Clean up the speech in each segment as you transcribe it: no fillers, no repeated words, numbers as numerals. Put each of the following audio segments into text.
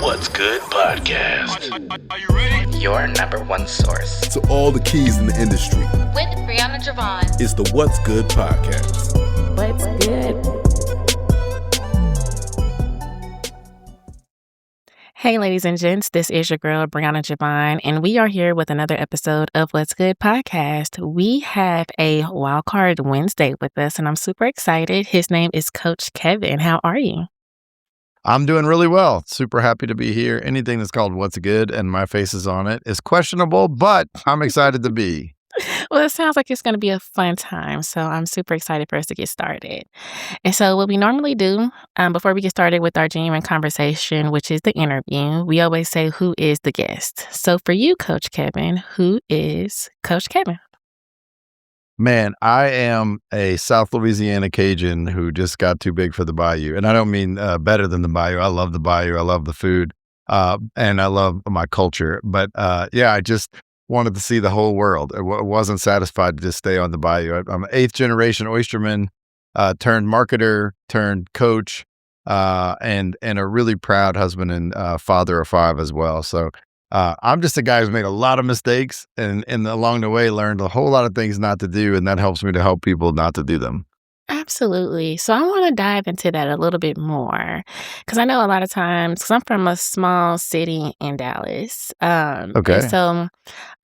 What's Good podcast. Are you ready? Your number one source to all the keys in the industry. With Brianna Jovahn. It's the What's Good podcast. What's good? Hey, ladies and gents, this is your girl, Brianna Jovahn, and we are here with another episode of What's Good podcast. We have a Wildcard Wednesday with us, and I'm super excited. His name is Coach Kevin. How are you? I'm doing really well. Super happy to be here. Anything that's called What's Good and my face is on it is questionable, but I'm excited to be. Well, it sounds like it's going to be a fun time, so I'm super excited for us to get started. And so what we normally do before we get started with our genuine conversation, which is the interview, we always say, who is the guest? So for you, Coach Kevin, who is Coach Kevin? Man, I am a South Louisiana Cajun who just got too big for the Bayou. And I don't mean better than the Bayou. I love the Bayou. I love the food. And I love my culture. But yeah, I just wanted to see the whole world. I wasn't satisfied to just stay on the Bayou. I'm an 8th generation oysterman, turned marketer, turned coach, and a really proud husband and father of 5 as well. So I'm just a guy who's made a lot of mistakes and along the way learned a whole lot of things not to do. And that helps me to help people not to do them. Absolutely. So I want to dive into that a little bit more because I know a lot of times, because I'm from a small city in Dallas. Okay. And so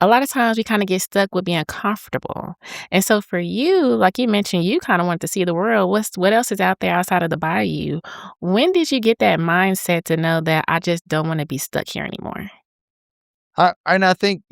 a lot of times we kind of get stuck with being comfortable. And so for you, like you mentioned, you kind of want to see the world. What else is out there outside of the Bayou? When did you get that mindset to know that I just don't want to be stuck here anymore? I think,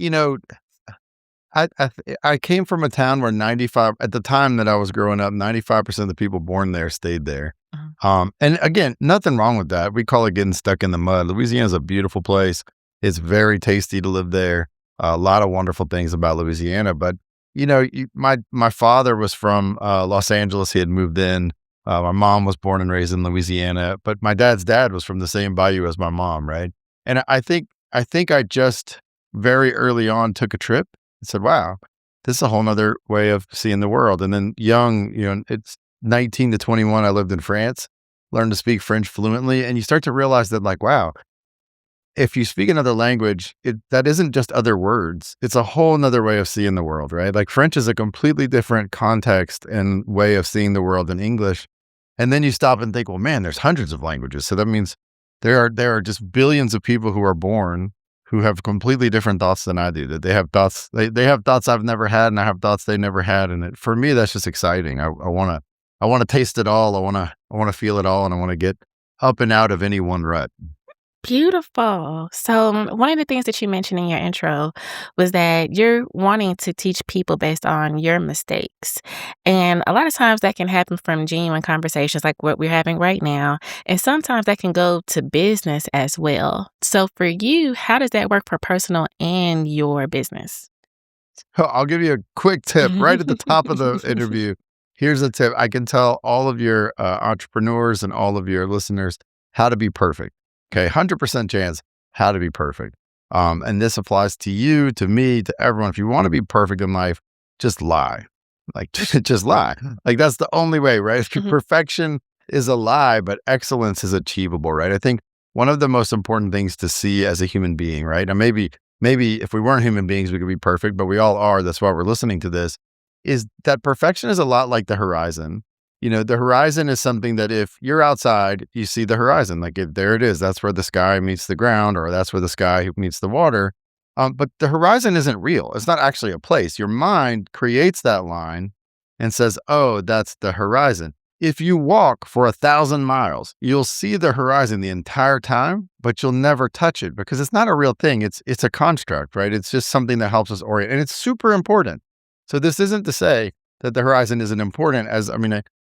I came from a town where 95, at the time that I was growing up, 95% of the people born there stayed there. And again, nothing wrong with that. We call it getting stuck in the mud. Louisiana is a beautiful place. It's very tasty to live there. A lot of wonderful things about Louisiana. But, my father was from Los Angeles. He had moved in. My mom was born and raised in Louisiana. But my dad's dad was from the same bayou as my mom, right? And I think I just very early on took a trip and said, wow, this is a whole nother way of seeing the world. And then young, it's 19 to 21, I lived in France, learned to speak French fluently. And you start to realize that like, wow, if you speak another language, that isn't just other words. It's a whole nother way of seeing the world, right? Like French is a completely different context and way of seeing the world than English. And then you stop and think, well, man, there's hundreds of languages. So that means there are just billions of people who are born who have completely different thoughts than I do. That they have thoughts I've never had, and I have thoughts they never had. And for me, that's just exciting. I want to taste it all. I want to feel it all, and I want to get up and out of any one rut. Beautiful. So one of the things that you mentioned in your intro was that you're wanting to teach people based on your mistakes. And a lot of times that can happen from genuine conversations like what we're having right now. And sometimes that can go to business as well. So for you, how does that work for personal and your business? I'll give you a quick tip right at the top of the interview. Here's a tip. I can tell all of your entrepreneurs and all of your listeners how to be perfect. Okay, 100% chance how to be perfect. And this applies to you, to me, to everyone. If you want to be perfect in life, just lie. Like, just lie. Like, that's the only way, right? Perfection is a lie, but excellence is achievable, right? I think one of the most important things to see as a human being, right? And maybe if we weren't human beings, we could be perfect, but we all are. That's why we're listening to this, is that perfection is a lot like the horizon. The horizon is something that if you're outside, you see the horizon, like there it is. That's where the sky meets the ground, or that's where the sky meets the water. But the horizon isn't real. It's not actually a place. Your mind creates that line and says, oh, that's the horizon. If you walk for 1,000 miles, you'll see the horizon the entire time, but you'll never touch it because it's not a real thing. It's a construct, right? It's just something that helps us orient, and it's super important. So this isn't to say that the horizon isn't important.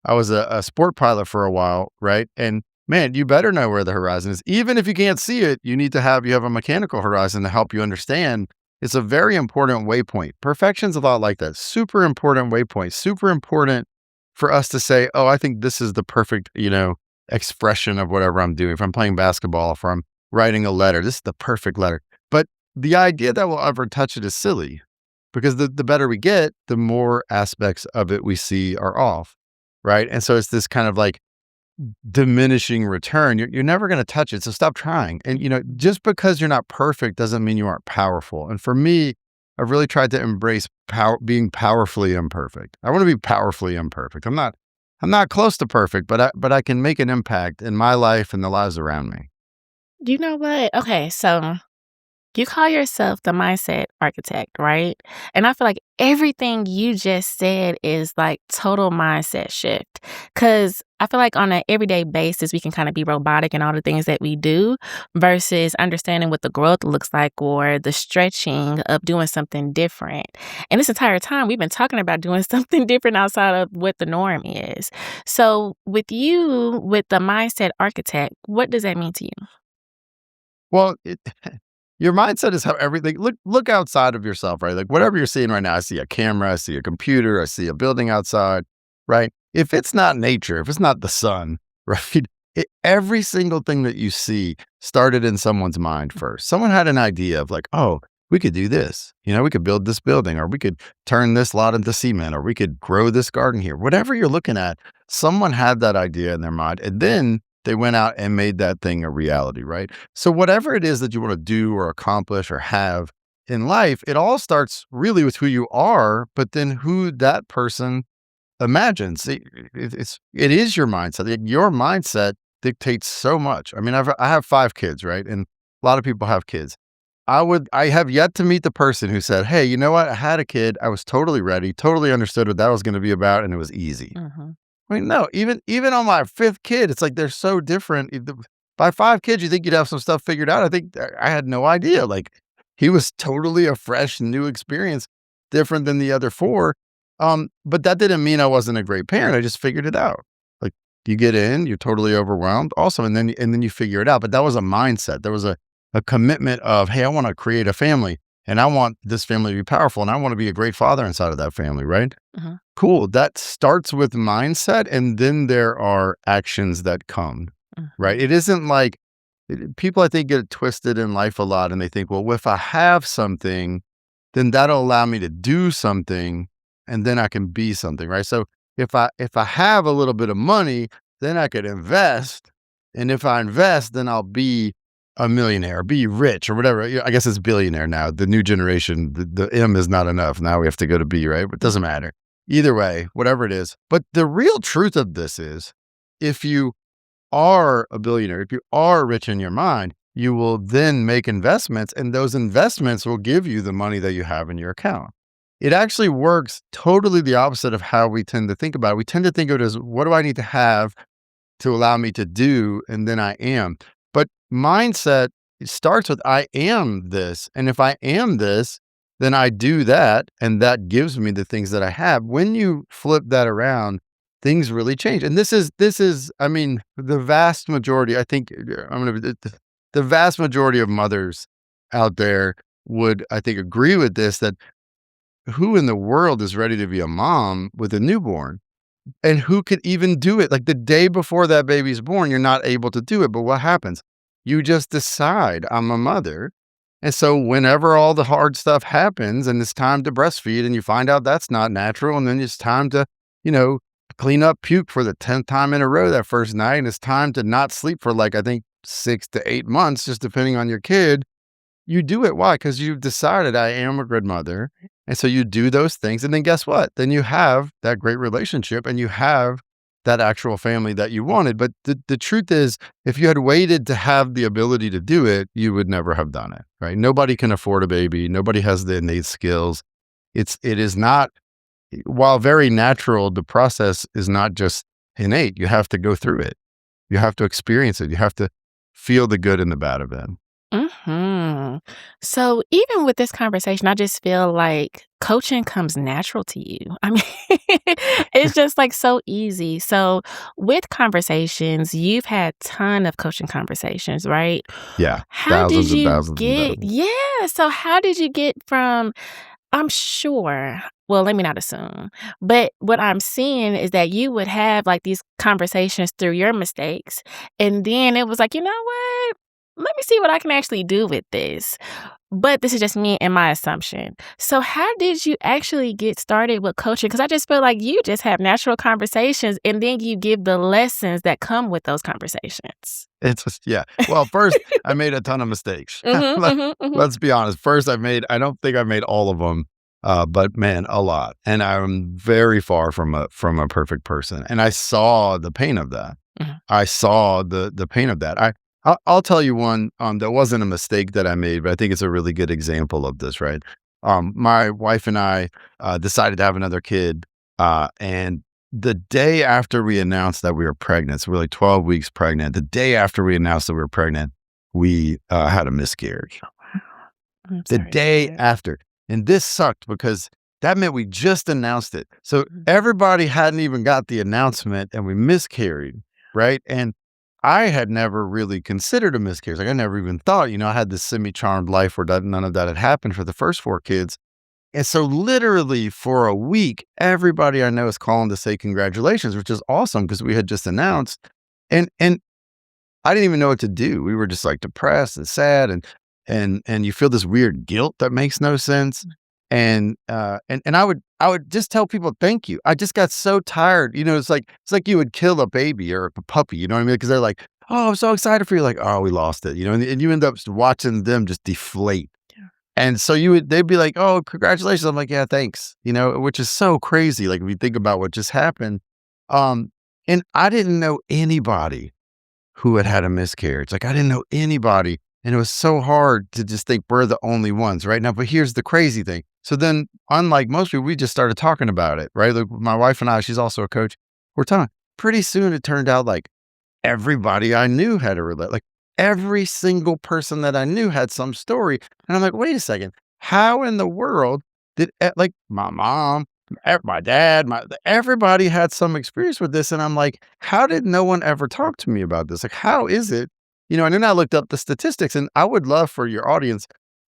I was a sport pilot for a while, right? And man, you better know where the horizon is. Even if you can't see it, you have a mechanical horizon to help you understand. It's a very important waypoint. Perfection's a lot like that. Super important waypoint. Super important for us to say, oh, I think this is the perfect, expression of whatever I'm doing. If I'm playing basketball, if I'm writing a letter, this is the perfect letter. But the idea that we'll ever touch it is silly because the better we get, the more aspects of it we see are off. Right. And so it's this kind of like diminishing return, you're never going to touch it. So stop trying. And, just because you're not perfect doesn't mean you aren't powerful. And for me, I've really tried to embrace being powerfully imperfect. I want to be powerfully imperfect. I'm not close to perfect, but I can make an impact in my life and the lives around me. You know what? Okay, so you call yourself the mindset architect, right? And I feel like everything you just said is like total mindset shift. Cause I feel like on an everyday basis, we can kind of be robotic in all the things that we do versus understanding what the growth looks like or the stretching of doing something different. And this entire time, we've been talking about doing something different outside of what the norm is. So with you, with the mindset architect, what does that mean to you? Well, your mindset is how everything look outside of yourself, right? Like whatever you're seeing right now, I see a camera, I see a computer, I see a building outside, right? If it's not nature, if it's not the sun, right? Every single thing that you see started in someone's mind first. Someone had an idea of like, oh, we could do this. We could build this building, or we could turn this lot into cement, or we could grow this garden here. Whatever you're looking at, someone had that idea in their mind. And then they went out and made that thing a reality, right? So whatever it is that you want to do or accomplish or have in life, it all starts really with who you are, but then who that person imagines. It is your mindset. Your mindset dictates so much. I mean, I have 5 kids, right? And a lot of people have kids. I have yet to meet the person who said, "Hey, you know what? I had a kid. I was totally ready, totally understood what that was going to be about, and it was easy." Mhm. I mean, no, even on my 5th kid, it's like they're so different. By 5 kids, you think you'd have some stuff figured out. I think I had no idea. Like he was totally a fresh, new experience, different than the other 4. But that didn't mean I wasn't a great parent. I just figured it out. Like you get in, you're totally overwhelmed, awesome, and then you figure it out. But that was a mindset. There was a commitment of, hey, I want to create a family, and I want this family to be powerful, and I want to be a great father inside of that family, right? Mhm. Cool. That starts with mindset, and then there are actions that come, Mhm. right? It isn't like people, I think, get it twisted in life a lot, and they think, well, if I have something, then that'll allow me to do something, and then I can be something, right? So if I have a little bit of money, then I could invest, and if I invest, then I'll be a millionaire, be rich, or whatever. I guess it's billionaire now. The new generation, the M is not enough. Now we have to go to B, right? But it doesn't matter. Either way, whatever it is. But the real truth of this is if you are a billionaire, if you are rich in your mind, you will then make investments, and those investments will give you the money that you have in your account. It actually works totally the opposite of how we tend to think about it. We tend to think of it as, what do I need to have to allow me to do? And then I am. But mindset, it starts with, I am this. And if I am this, then I do that. And that gives me the things that I have. When you flip that around, things really change. And this is, I mean, the vast majority, I think the vast majority of mothers out there would, I think, agree with this, that who in the world is ready to be a mom with a newborn? And who could even do it? Like the day before that baby's born, you're not able to do it. But what happens? You just decide, I'm a mother. And so whenever all the hard stuff happens and it's time to breastfeed, and you find out that's not natural, and then it's time to, you know, clean up puke for the 10th time in a row that first night, and it's time to not sleep for like, I think 6 to 8 months, just depending on your kid. You do it. Why? Because you've decided, I am a good mother. And so you do those things. And then guess what? Then you have that great relationship, and you have that actual family that you wanted. But the truth is, if you had waited to have the ability to do it, you would never have done it, right? Nobody can afford a baby. Nobody has the innate skills. It is not, while very natural, the process is not just innate. You have to go through it. You have to experience it. You have to feel the good and the bad of it. So even with this conversation, I just feel like coaching comes natural to you. I mean, it's just like so easy. So with conversations, you've had ton of coaching conversations, right? Yeah. How did Thousands and you thousands and get, thousands. yeah. So how did you get from, I'm sure, well, let me not assume, but what I'm seeing is that you would have like these conversations through your mistakes. And then it was like, you know what? Let me see what I can actually do with this. But this is just me and my assumption. So how did you actually get started with coaching? Because I just feel like you just have natural conversations and then you give the lessons that come with those conversations. It's just, yeah. Well, first, I made a ton of mistakes. Let's be honest. First, I don't think I made all of them, but man, a lot. And I'm very far from a perfect person. And I saw the pain of that. I saw the pain of that. I'll tell you one that wasn't a mistake that I made, but I think it's a really good example of this, right? My wife and I decided to have another kid, and the day after we announced that we were pregnant, so we're like 12 weeks pregnant, the day after we announced that we were pregnant, we had a miscarriage. The day after. And this sucked because that meant we just announced it. So everybody hadn't even got the announcement and we miscarried, right? And I had never really considered a miscarriage. Like I never even thought, I had this semi-charmed life where none of that had happened for the first 4 kids. And so literally for a week, everybody I know is calling to say congratulations, which is awesome because we had just announced. And I didn't even know what to do. We were just like depressed and sad and you feel this weird guilt that makes no sense. And I would just tell people, thank you. I just got so tired. It's like you would kill a baby or a puppy, you know what I mean? Because they're like, oh, I'm so excited for you. Like, oh, we lost it, and you end up watching them just deflate. Yeah. And so they'd be like, oh, congratulations. I'm like, yeah, thanks, which is so crazy. Like if you think about what just happened. And I didn't know anybody who had a miscarriage. Like I didn't know anybody. And it was so hard to just think we're the only ones right now. But here's the crazy thing. So then, unlike most people, we just started talking about it, right? Like my wife and I, she's also a coach. We're talking. Pretty soon it turned out like everybody I knew had a relate. Like every single person that I knew had some story. And I'm like, wait a second. How in the world did like my mom, my dad, everybody had some experience with this? And I'm like, how did no one ever talk to me about this? Like, how is it? And then I looked up the statistics, and I would love for your audience,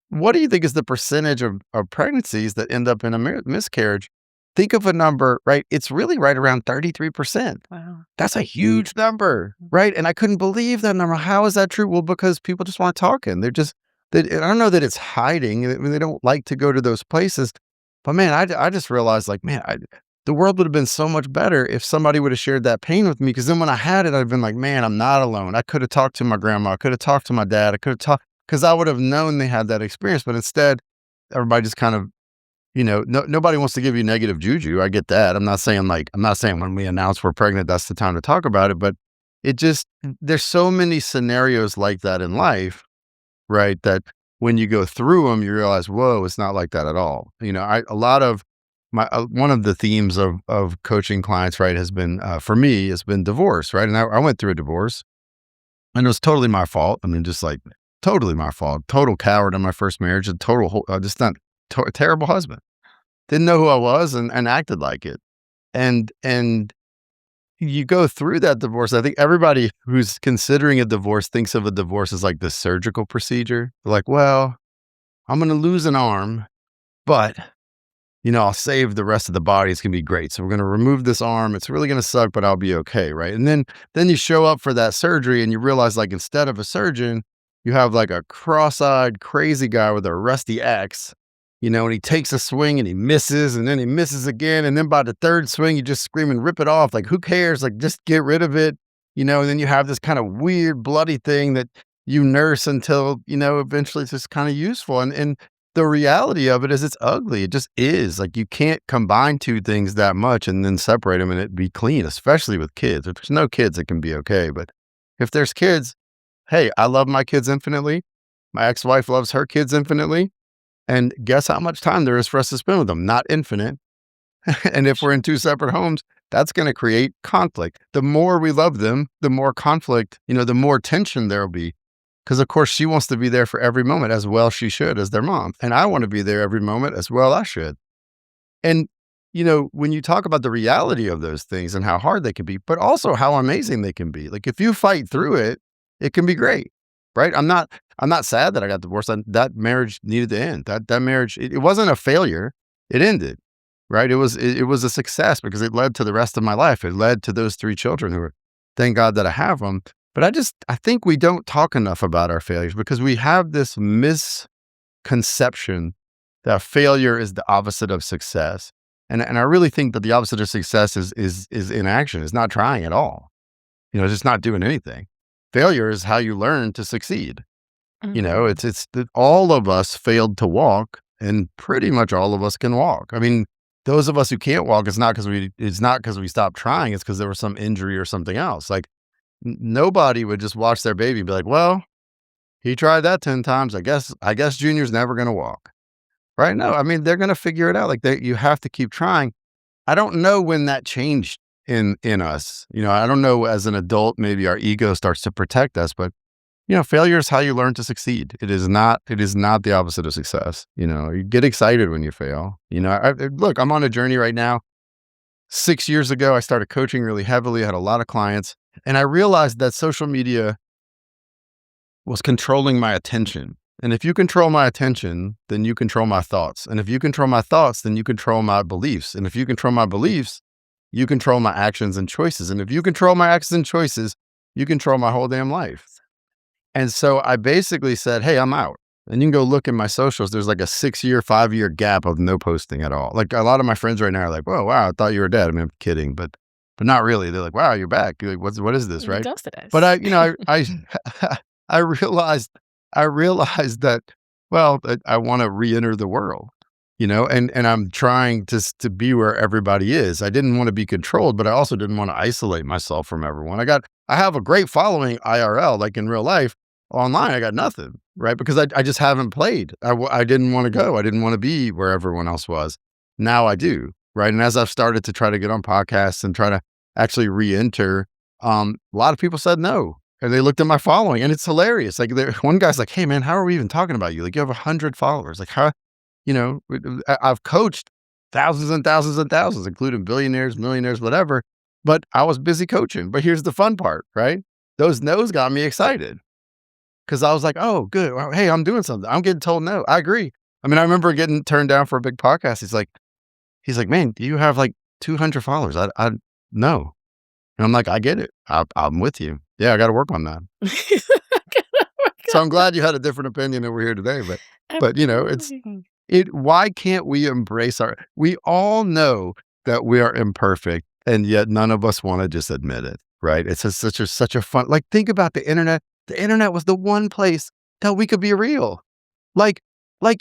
what do you think is the percentage of pregnancies that end up in a miscarriage? Think of a number, right? It's really right around 33%. Wow. That's a huge number, right? And I couldn't believe that number. How is that true? Well, because people just want talking. I don't know that it's hiding. I mean, they don't like to go to those places. But man, I just realized like, man, the world would have been so much better if somebody would have shared that pain with me. Because then when I had it, I'd been like, man, I'm not alone. I could have talked to my grandma. I could have talked to my dad. I could have talked, because I would have known they had that experience. But instead, everybody just kind of, nobody wants to give you negative juju. I get that. I'm not saying when we announce we're pregnant, that's the time to talk about it. But there's so many scenarios like that in life, right? That when you go through them, you realize, whoa, it's not like that at all. One of the themes of coaching clients, right, has been, for me, has been divorce, right? And I went through a divorce and it was totally my fault. I mean, just like totally my fault, total coward in my first marriage, a terrible husband. Didn't know who I was and acted like it. And you go through that divorce. I think everybody who's considering a divorce thinks of a divorce as like the surgical procedure. They're like, well, I'm going to lose an arm, but I'll save the rest of the body. It's going to be great. So we're going to remove this arm. It's really going to suck, but I'll be okay. Right. And then you show up for that surgery and you realize like, instead of a surgeon, you have like a cross-eyed, crazy guy with a rusty axe, and he takes a swing and he misses and then he misses again. And then by the third swing, you just scream and rip it off. Like, who cares? Like, just get rid of it, and then you have this kind of weird, bloody thing that you nurse until, eventually it's just kind of useful. And the reality of it is it's ugly. It just is. Like, you can't combine two things that much and then separate them and it be clean, especially with kids. If there's no kids, it can be okay. But if there's kids, hey, I love my kids infinitely. My ex-wife loves her kids infinitely. And guess how much time there is for us to spend with them? Not infinite. And if we're in two separate homes, that's going to create conflict. The more we love them, the more conflict, the more tension there'll be. Because, of course, she wants to be there for every moment, as well she should, as their mom. And I want to be there every moment, as well I should. And, when you talk about the reality of those things and how hard they can be, but also how amazing they can be. Like, if you fight through it, it can be great, right? I'm not sad that I got divorced. That marriage needed to end. That marriage, it wasn't a failure. It ended, right? It was a success because it led to the rest of my life. It led to those 3 children who are, thank God that I have them. But I think we don't talk enough about our failures because we have this conception that failure is the opposite of success. And I really think that the opposite of success is inaction. It's not trying at all. It's just not doing anything. Failure is how you learn to succeed. It's that all of us failed to walk, and pretty much all of us can walk. I mean, those of us who can't walk, it's not because we stopped trying. It's because there was some injury or something else. Like nobody would just watch their baby and be like, well, he tried that 10 times. I guess Junior's never going to walk. Right? No, I mean, they're going to figure it out. Like you have to keep trying. I don't know when that changed in us. I don't know, as an adult, maybe our ego starts to protect us, but failure is how you learn to succeed. It is not the opposite of success. You get excited when you fail. Look, I'm on a journey right now. 6 years ago, I started coaching really heavily. I had a lot of clients, and I realized that social media was controlling my attention. And if you control my attention, then you control my thoughts. And if you control my thoughts, then you control my beliefs. And if you control my beliefs, you control my actions and choices. And if you control my actions and choices, you control my whole damn life. And so I basically said, hey, I'm out. And you can go look at my socials. There's like a 6-year, 5-year gap of no posting at all. Like a lot of my friends right now are like, whoa, wow, I thought you were dead. I mean, I'm kidding, but not really. They're like, wow, you're back. You're like, what is this, right? Ghosted us. But I realized that, well, I want to re-enter the world, and I'm trying to be where everybody is. I didn't want to be controlled, but I also didn't want to isolate myself from everyone. I have a great following IRL, like in real life. Online, I got nothing, right? Because I just haven't played. I didn't want to go. I didn't want to be where everyone else was. Now I do, right? And as I've started to try to get on podcasts and try to actually re-enter, a lot of people said no. And they looked at my following, and it's hilarious. Like one guy's like, hey man, how are we even talking about you? Like you have 100 followers. Like how, I've coached thousands and thousands and thousands, including billionaires, millionaires, whatever. But I was busy coaching. But here's the fun part, right? Those no's got me excited. Because I was like, oh, good. Well, hey, I'm doing something. I'm getting told no. I agree. I mean, I remember getting turned down for a big podcast. He's like, man, you have like 200 followers. I no. And I'm like, I get it. I'm with you. Yeah, I got to work on that. So I'm glad you had a different opinion over here today. But why can't we embrace we all know that we are imperfect, and yet none of us want to just admit it, right? It's such a fun, like, think about the internet. The internet was the one place that we could be real. Like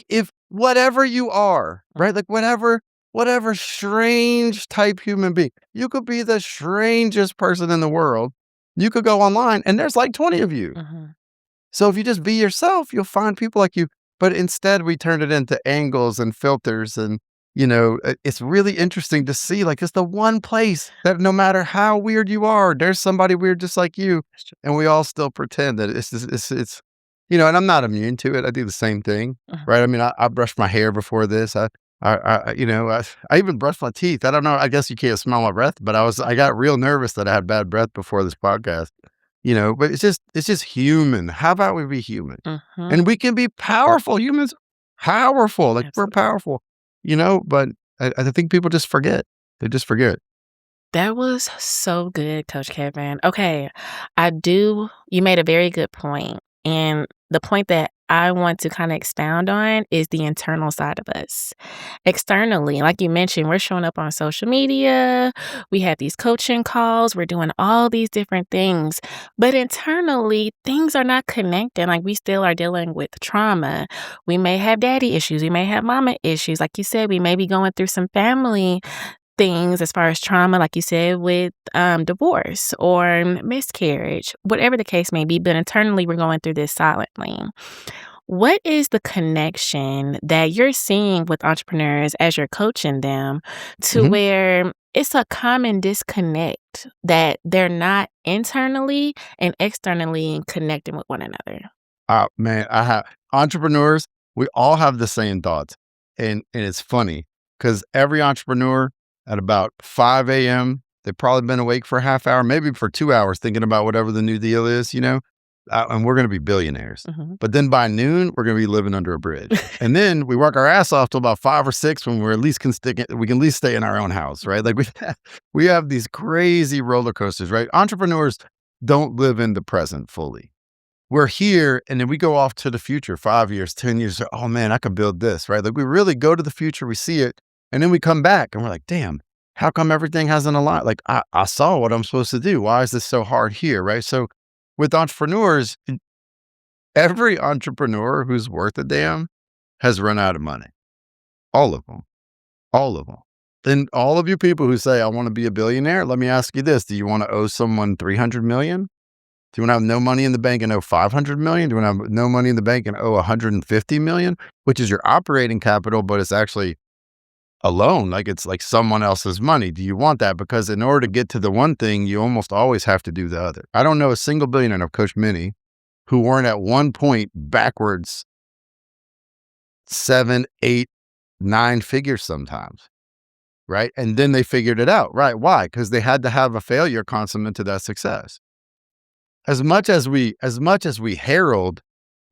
if whatever you are, right? Like whatever strange type human being, you could be the strangest person in the world. You could go online and there's like 20 of you. Mm-hmm. So if you just be yourself, you'll find people like you. But instead we turned it into angles and filters. And, it's really interesting to see, like, it's the one place that no matter how weird you are, there's somebody weird just like you. And we all still pretend that it's and I'm not immune to it. I do the same thing, right? I mean, I brushed my hair before this. I even brushed my teeth. I don't know. I guess you can't smell my breath, but I got real nervous that I had bad breath before this podcast, but it's just human. How about we be human? And we can be powerful humans, powerful. Like Absolutely. We're powerful, but I think people just forget. They just forget. That was so good, Coach Kevin. Okay. You made a very good point. And the point that I want to kind of expound on is the internal side of us. Externally, like you mentioned, we're showing up on social media. We have these coaching calls. We're doing all these different things. But internally, things are not connecting. Like we still are dealing with trauma. We may have daddy issues. We may have mama issues. Like you said, we may be going through some family things as far as trauma, like you said, with divorce or miscarriage, whatever the case may be. But internally, we're going through this silently. What is the connection that you're seeing with entrepreneurs as you're coaching them to where it's a common disconnect that they're not internally and externally connecting with one another? Man, I have entrepreneurs. We all have the same thoughts. And it's funny because every entrepreneur at about 5 a.m., they've probably been awake for a half hour, maybe for 2 hours, thinking about whatever the new deal is, and we're going to be billionaires. But then by noon, we're going to be living under a bridge. And then we work our ass off till about 5 or 6 when we can at least stay in our own house, right? Like we have these crazy roller coasters, right? Entrepreneurs don't live in the present fully. we're here and then we go off to the future, 5 years, 10 years. Oh man, I could build this, right? Like we really go to the future, we see it, and then we come back and we're like, damn, how come everything hasn't aligned? Like I saw what I'm supposed to do. Why is this so hard here, right? So with entrepreneurs, every entrepreneur who's worth a damn has run out of money. All of them. All of them. Then all of you people who say, I want to be a billionaire, let me ask you this. Do you want to owe someone 300 million? Do you want to have no money in the bank and owe 500 million? Do you want to have no money in the bank and owe 150 million, which is your operating capital, but it's actually a loan, like it's like someone else's money? Do you want that? Because in order to get to the one thing, you almost always have to do the other. I don't know a single billionaire, and I've coached many, who weren't at one point backwards 7, 8, 9 figures sometimes, right? And then they figured it out, right? Why? Because they had to have a failure consummate to that success. As much as we herald,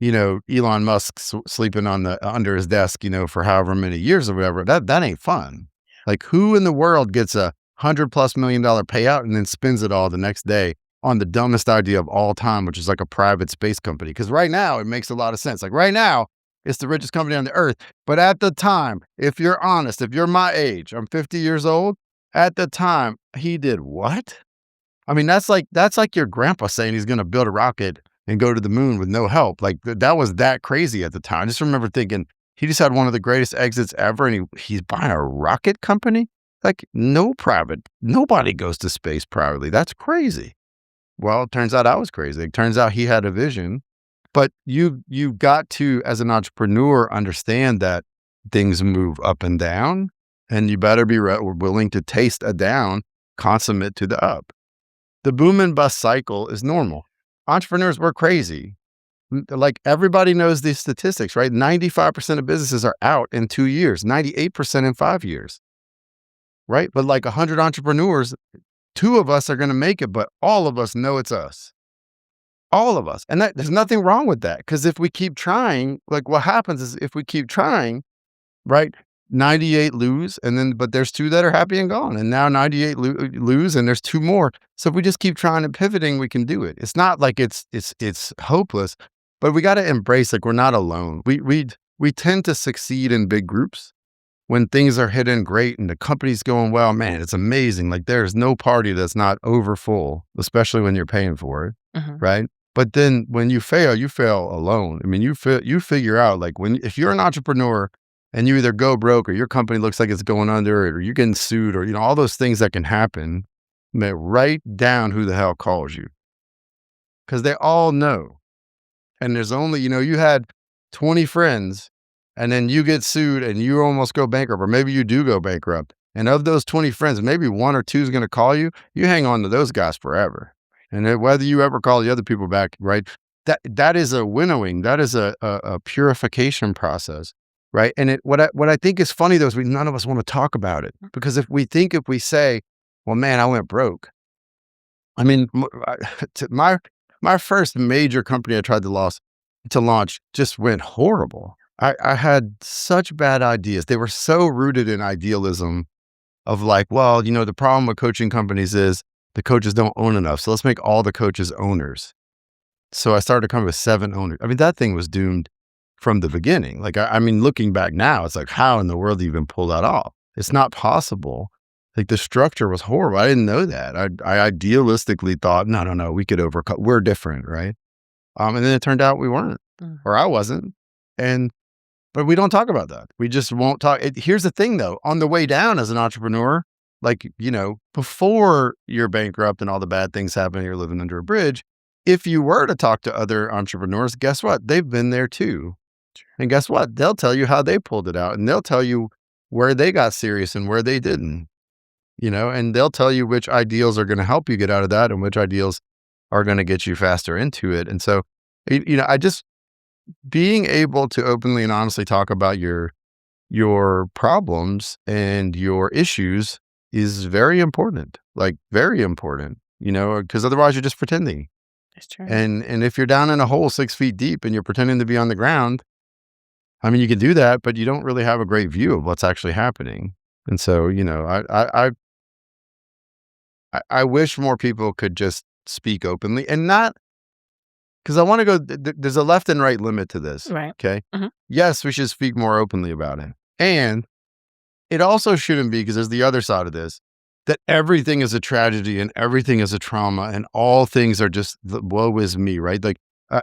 Elon Musk sleeping under his desk, for however many years or whatever, that ain't fun. Like who in the world gets a $100+ million payout and then spends it all the next day on the dumbest idea of all time, which is like a private space company? Because right now it makes a lot of sense. Like right now, it's the richest company on the earth. But at the time, if you're honest, if you're my age, I'm 50 years old, at the time, he did what? I mean, that's like your grandpa saying he's going to build a rocket and go to the moon with no help. Like that was that crazy at the time. I just remember thinking he just had one of the greatest exits ever, and he's buying a rocket company. Like nobody goes to space privately. That's crazy. Well, it turns out I was crazy. It turns out he had a vision, but you've got to, as an entrepreneur, understand that things move up and down, and you better be willing to taste a down, consummate to the up. The boom and bust cycle is normal. Entrepreneurs, we're crazy. Like everybody knows these statistics, right? 95% of businesses are out in 2 years, 98% in 5 years, right? But like 100 entrepreneurs, 2 of us are going to make it, but all of us know it's us. All of us. And there's nothing wrong with that. Because if we keep trying, like what happens is if we keep trying, right? 98 lose, but there's 2 that are happy and gone. And now 98 lose, and there's 2 more. So if we just keep trying and pivoting, we can do it. It's not like it's hopeless, but we got to embrace, like, we're not alone. We tend to succeed in big groups when things are hitting great and the company's going well. Man, it's amazing. Like there's no party that's not over full, especially when you're paying for it, right? But then when you fail alone. I mean, you figure out, like, if you're an entrepreneur and you either go broke or your company looks like it's going under, or you're getting sued, or all those things that can happen, man, write down who the hell calls you, because they all know. And there's only, you had 20 friends, and then you get sued and you almost go bankrupt, or maybe you do go bankrupt. And of those 20 friends, maybe 1 or 2 is going to call you. You hang on to those guys forever. And whether you ever call the other people back, right? That is a winnowing. That is a purification process. Right. And what I think is funny, though, is none of us want to talk about it, because if we say, well, man, I went broke. I mean, my first major company I tried to launch just went horrible. I had such bad ideas. They were so rooted in idealism of like, well, the problem with coaching companies is the coaches don't own enough. So let's make all the coaches owners. So I started a company with 7 owners. I mean, that thing was doomed from the beginning. Like, I mean, looking back now, it's like, how in the world do you even pull that off? It's not possible. Like the structure was horrible. I didn't know that. I idealistically thought, no, we could overcome. We're different, right? And then it turned out we weren't, or I wasn't. But we don't talk about that. We just won't talk. Here's the thing, though. On the way down as an entrepreneur, like, before you're bankrupt and all the bad things happen, you're living under a bridge. If you were to talk to other entrepreneurs, guess what? They've been there too. And guess what? They'll tell you how they pulled it out, and they'll tell you where they got serious and where they didn't, and they'll tell you which ideals are going to help you get out of that and which ideals are going to get you faster into it. And so, I just, being able to openly and honestly talk about your problems and your issues is very important, like very important, because otherwise you're just pretending. That's true. And if you're down in a hole 6 feet deep and you're pretending to be on the ground, I mean, you can do that, but you don't really have a great view of what's actually happening. And so, I wish more people could just speak openly, and not because I want to go, there's a left and right limit to this. Right. Okay. Mhm. Yes, we should speak more openly about it. And it also shouldn't be, because there's the other side of this, that everything is a tragedy and everything is a trauma and all things are just the woe is me, right? Like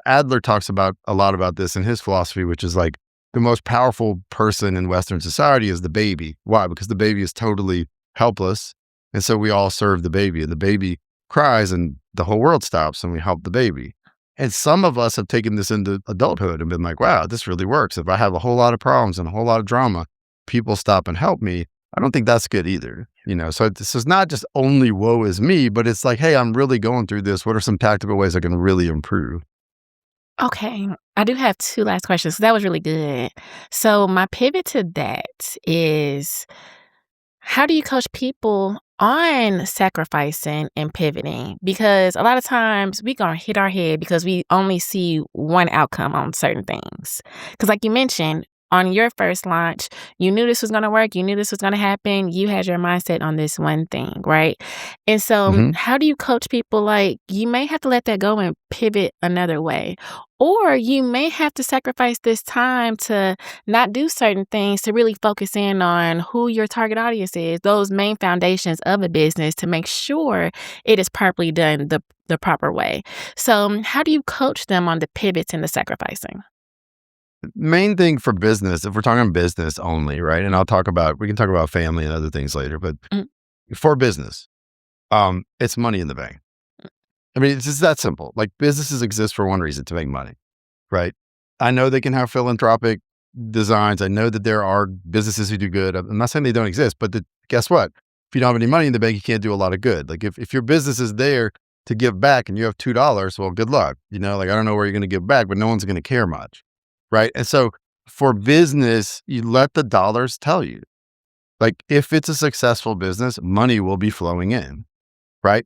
Adler talks about a lot about this in his philosophy, which is like the most powerful person in Western society is the baby. Why? Because the baby is totally helpless. And so we all serve the baby, and the baby cries and the whole world stops and we help the baby. And some of us have taken this into adulthood and been like, wow, this really works. If I have a whole lot of problems and a whole lot of drama, people stop and help me. I don't think that's good either. So this is not just only woe is me, but it's like, hey, I'm really going through this. What are some tactical ways I can really improve? Okay. I do have 2 last questions. That was really good. So my pivot to that is, how do you coach people on sacrificing and pivoting? Because a lot of times we gonna hit our head because we only see one outcome on certain things. Because like you mentioned, on your first launch, you knew this was gonna work. You knew this was gonna happen. You had your mindset on this one thing, right? And so Mhm. how do you coach people? Like, you may have to let that go and pivot another way. Or you may have to sacrifice this time to not do certain things to really focus in on who your target audience is, those main foundations of a business, to make sure it is properly done the proper way. So how do you coach them on the pivots and the sacrificing? Main thing for business, if we're talking business only, right? And we can talk about family and other things later, but Mhm. for business, it's money in the bank. I mean, it's just that simple. Like, businesses exist for one reason: to make money, right? I know they can have philanthropic designs. I know that there are businesses who do good. I'm not saying they don't exist, but guess what? If you don't have any money in the bank, you can't do a lot of good. Like, if your business is there to give back and you have $2, well, good luck. Like, I don't know where you're going to give back, but no one's going to care much, right? And so for business, you let the dollars tell you. Like, if it's a successful business, money will be flowing in, right?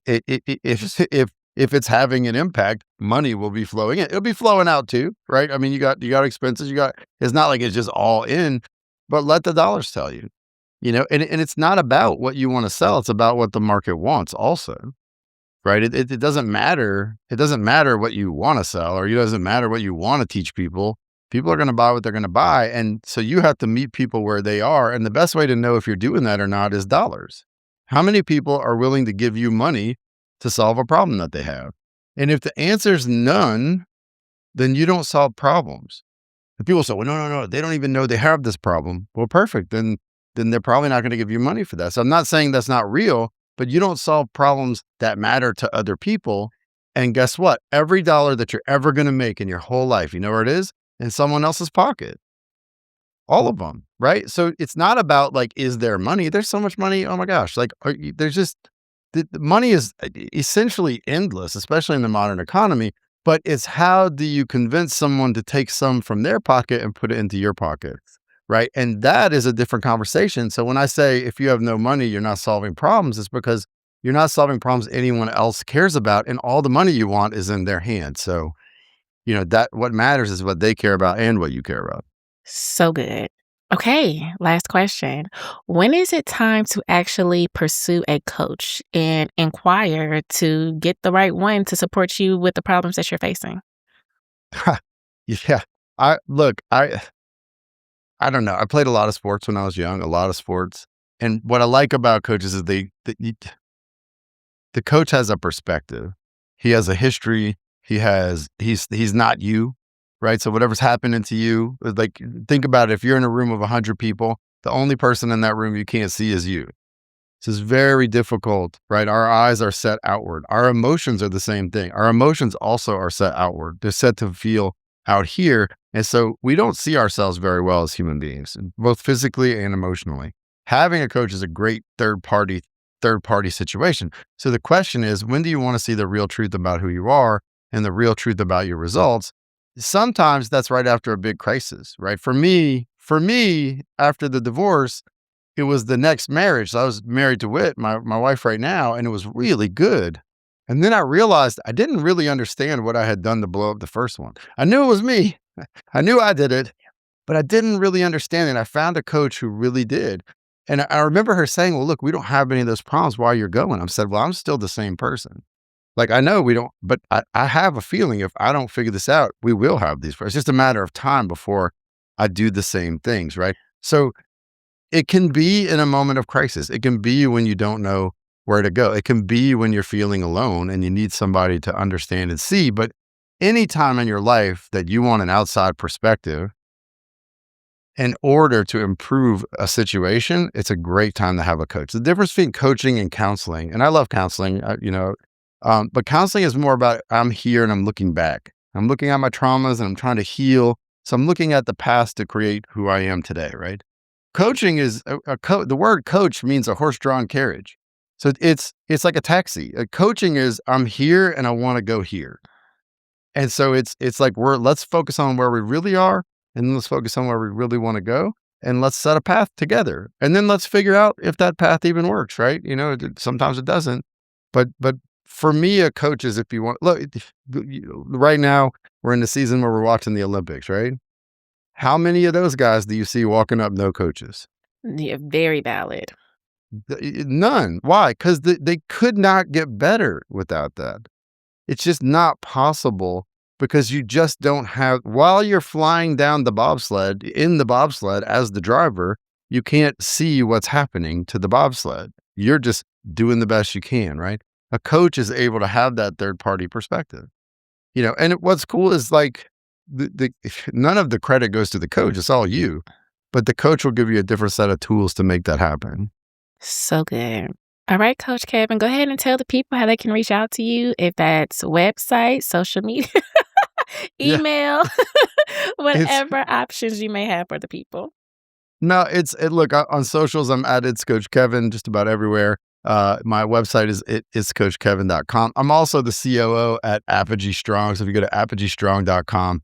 If it's having an impact, money will be flowing in. It'll be flowing out too, right? I mean, you got expenses. It's not like it's just all in, but let the dollars tell you. And it's not about what you want to sell. It's about what the market wants also, right? It doesn't matter. It doesn't matter what you want to sell, or it doesn't matter what you want to teach people. People are going to buy what they're going to buy. And so you have to meet people where they are. And the best way to know if you're doing that or not is dollars. How many people are willing to give you money to solve a problem that they have? And if the answer is none, then you don't solve problems. And people say, well, no, they don't even know they have this problem. Well, perfect. Then they're probably not going to give you money for that. So I'm not saying that's not real, but you don't solve problems that matter to other people. And guess what? Every dollar that you're ever going to make in your whole life, you know where it is? In someone else's pocket. All of them, right? So it's not about like, is there money? There's so much money. Oh my gosh. Like, there's just, the money is essentially endless, especially in the modern economy. But it's, how do you convince someone to take some from their pocket and put it into your pocket, right? And that is a different conversation. So when I say, if you have no money, you're not solving problems, it's because you're not solving problems anyone else cares about, and all the money you want is in their hands. So, that what matters is what they care about and what you care about. So good. Okay, last question. When is it time to actually pursue a coach and inquire to get the right one to support you with the problems that you're facing? Yeah. I don't know. I played a lot of sports when I was young, a lot of sports. And what I like about coaches is the coach has a perspective. He has a history. He's not you, right? So whatever's happening to you, like, think about it. If you're in a room of 100 people, the only person in that room you can't see is you. This is very difficult, right? Our eyes are set outward. Our emotions are the same thing. Our emotions also are set outward. They're set to feel out here. And so we don't see ourselves very well as human beings, both physically and emotionally. Having a coach is a great third party situation. So the question is, when do you want to see the real truth about who you are and the real truth about your results? Sometimes that's right after a big crisis, right? For me, after the divorce, it was the next marriage. So I was married to Whit, my wife right now, and it was really good. And then I realized I didn't really understand what I had done to blow up the first one. I knew it was me. I knew I did it, but I didn't really understand it. I found a coach who really did. And I remember her saying, well, look, we don't have any of those problems while you're going. I said, well, I'm still the same person. Like, I know we don't, but I have a feeling if I don't figure this out, we will have these. It's just a matter of time before I do the same things, right? So it can be in a moment of crisis. It can be when you don't know where to go. It can be when you're feeling alone and you need somebody to understand and see. But any time in your life that you want an outside perspective in order to improve a situation, it's a great time to have a coach. The difference between coaching and counseling, and I love counseling, but counseling is more about I'm here and I'm looking back. I'm looking at my traumas and I'm trying to heal. So I'm looking at the past to create who I am today, right? Coaching is the word coach means a horse-drawn carriage. So it's like a taxi. Coaching is I'm here and I want to go here. And so it's like let's focus on where we really are, and then let's focus on where we really want to go, and let's set a path together. And then let's figure out if that path even works, right? Sometimes it doesn't. But for me, a coach is, if you want, look, right now we're in the season where we're watching the Olympics, right? How many of those guys do you see walking up no coaches? Yeah, very valid. None. Why? Because they could not get better without that. It's just not possible, because you just don't have, while you're flying down the bobsled, in the bobsled as the driver, you can't see what's happening to the bobsled. You're just doing the best you can, right? A coach is able to have that third party perspective, and what's cool is like none of the credit goes to the coach. It's all you, but the coach will give you a different set of tools to make that happen. So good. All right, Coach Kevin, go ahead and tell the people how they can reach out to you, if that's website, social media, Yeah. email, whatever options you may have for the people. No, look, on socials, I'm at It's Coach Kevin just about everywhere. My website is itscoachkevin.com. I'm also the COO at Apogee Strong. So if you go to apogeestrong.com,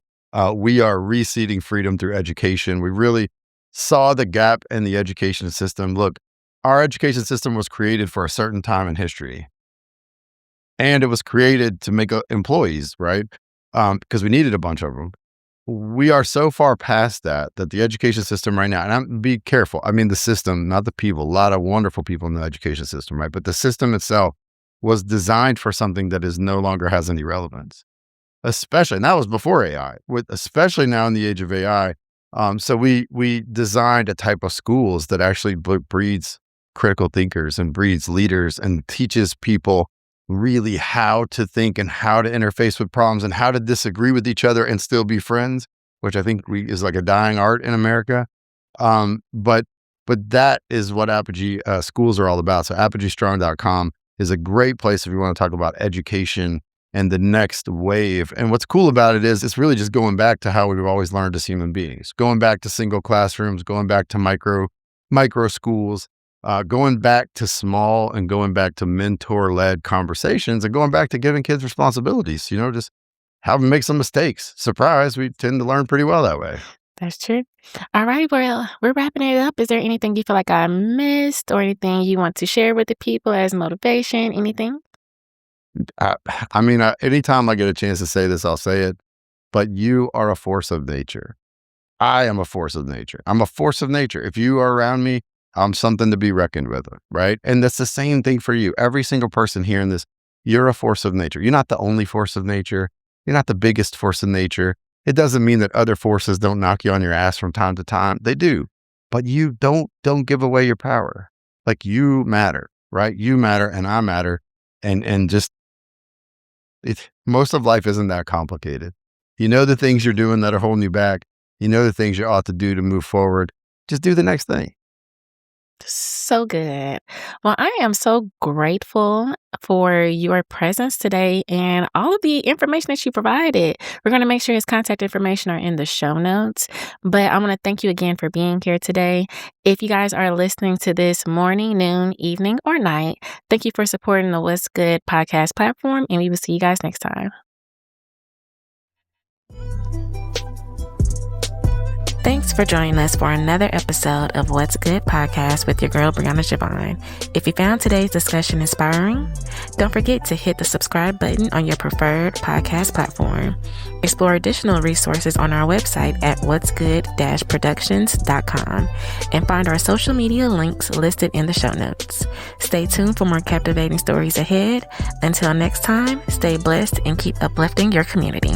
we are reseeding freedom through education. We really saw the gap in the education system. Look, our education system was created for a certain time in history, and it was created to make employees, right? Because we needed a bunch of them. We are so far past that the education system right now, and be careful, I mean the system, not the people, a lot of wonderful people in the education system, right? But the system itself was designed for something that is no longer has any relevance, especially, and that was before AI, especially now in the age of AI. So we designed a type of schools that actually breeds critical thinkers and breeds leaders and teaches people really how to think and how to interface with problems and how to disagree with each other and still be friends, which I think is like a dying art in America. But that is what Apogee schools are all about. So apogeestrong.com is a great place if you want to talk about education and the next wave. And what's cool about it is it's really just going back to how we've always learned as human beings, going back to single classrooms, going back to micro schools, going back to small and going back to mentor-led conversations and going back to giving kids responsibilities, just have them make some mistakes. Surprise, we tend to learn pretty well that way. That's true. All right, well, we're wrapping it up. Is there anything you feel like I missed, or anything you want to share with the people as motivation, anything? Anytime I get a chance to say this, I'll say it, but you are a force of nature. I am a force of nature. I'm a force of nature. If you are around me, I'm something to be reckoned with, right? And that's the same thing for you. Every single person hearing this, you're a force of nature. You're not the only force of nature. You're not the biggest force of nature. It doesn't mean that other forces don't knock you on your ass from time to time. They do, but you don't give away your power. Like, you matter, right? You matter and I matter. And just, most of life isn't that complicated. You know the things you're doing that are holding you back. You know the things you ought to do to move forward. Just do the next thing. So good. Well, I am so grateful for your presence today and all of the information that you provided. We're going to make sure his contact information are in the show notes, but I want to thank you again for being here today. If you guys are listening to this morning, noon, evening, or night, thank you for supporting the What's Good podcast platform, and we will see you guys next time. Thanks for joining us for another episode of What's Good Podcast with your girl, Brianna Jovahn. If you found today's discussion inspiring, don't forget to hit the subscribe button on your preferred podcast platform. Explore additional resources on our website at what'sgood-productions.com and find our social media links listed in the show notes. Stay tuned for more captivating stories ahead. Until next time, stay blessed and keep uplifting your community.